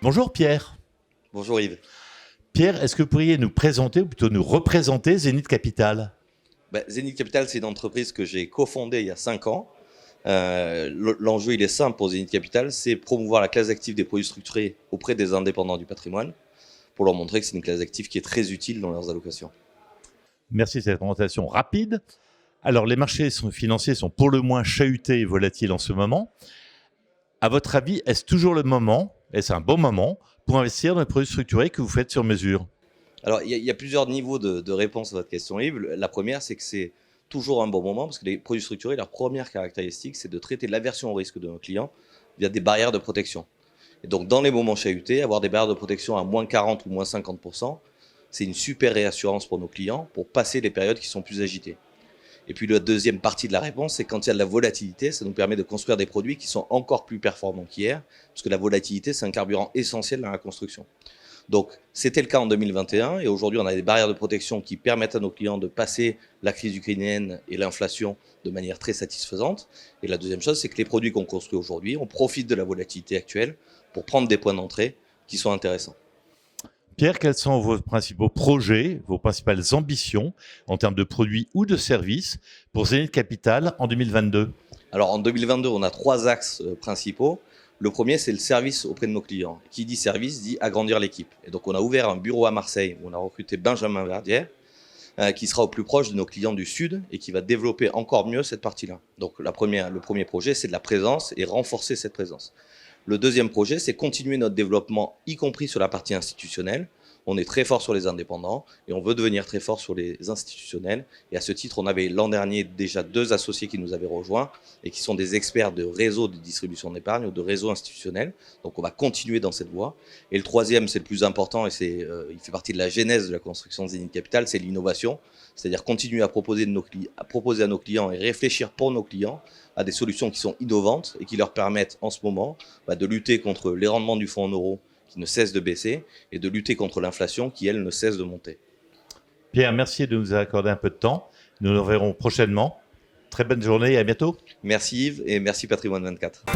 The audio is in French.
Bonjour Pierre. Bonjour Yves. Pierre, est-ce que vous pourriez nous présenter, ou plutôt nous représenter Zenith Capital? Zenith Capital, c'est une entreprise que j'ai cofondée il y a 5 ans. L'enjeu, il est simple pour Zenith Capital, c'est promouvoir la classe active des produits structurés auprès des indépendants du patrimoine, pour leur montrer que c'est une classe active qui est très utile dans leurs allocations. Merci de cette présentation rapide. Alors, les marchés financiers sont pour le moins chahutés et volatiles en ce moment. À votre avis, est-ce toujours le moment, est-ce un bon moment, pour investir dans les produits structurés que vous faites sur mesure? Alors, il y a plusieurs niveaux de réponse à votre question, Yves. La première, c'est que c'est toujours un bon moment, parce que les produits structurés, leur première caractéristique, c'est de traiter l'aversion au risque de nos clients via des barrières de protection. Et donc, dans les moments chahutés, avoir des barrières de protection à moins 40 ou moins 50%, c'est une super réassurance pour nos clients pour passer les périodes qui sont plus agitées. Et puis la deuxième partie de la réponse, c'est quand il y a de la volatilité, ça nous permet de construire des produits qui sont encore plus performants qu'hier, parce que la volatilité, c'est un carburant essentiel dans la construction. Donc, c'était le cas en 2021, et aujourd'hui, on a des barrières de protection qui permettent à nos clients de passer la crise ukrainienne et l'inflation de manière très satisfaisante. Et la deuxième chose, c'est que les produits qu'on construit aujourd'hui, on profite de la volatilité actuelle pour prendre des points d'entrée qui sont intéressants. Pierre, quels sont vos principaux projets, vos principales ambitions en termes de produits ou de services pour Zenith Capital en 2022? Alors, en 2022, on a 3 axes principaux. Le premier, c'est le service auprès de nos clients. Qui dit service dit agrandir l'équipe. Et donc, on a ouvert un bureau à Marseille où on a recruté Benjamin Verdière, qui sera au plus proche de nos clients du Sud et qui va développer encore mieux cette partie-là. Donc, le premier projet, c'est de la présence et renforcer cette présence. Le deuxième projet, c'est continuer notre développement, y compris sur la partie institutionnelle. On est très fort sur les indépendants et on veut devenir très fort sur les institutionnels. Et à ce titre, on avait l'an dernier déjà 2 associés qui nous avaient rejoints et qui sont des experts de réseau de distribution d'épargne ou de réseau institutionnel. Donc on va continuer dans cette voie. Et le troisième, c'est le plus important et il fait partie de la genèse de la construction de Zenith Capital, c'est l'innovation. C'est-à-dire continuer à proposer à nos clients et réfléchir pour nos clients à des solutions qui sont innovantes et qui leur permettent en ce moment de lutter contre les rendements du fonds en euros qui ne cesse de baisser, et de lutter contre l'inflation qui, elle, ne cesse de monter. Pierre, merci de nous accorder un peu de temps. Nous nous reverrons prochainement. Très bonne journée et à bientôt. Merci Yves et merci Patrimoine 24.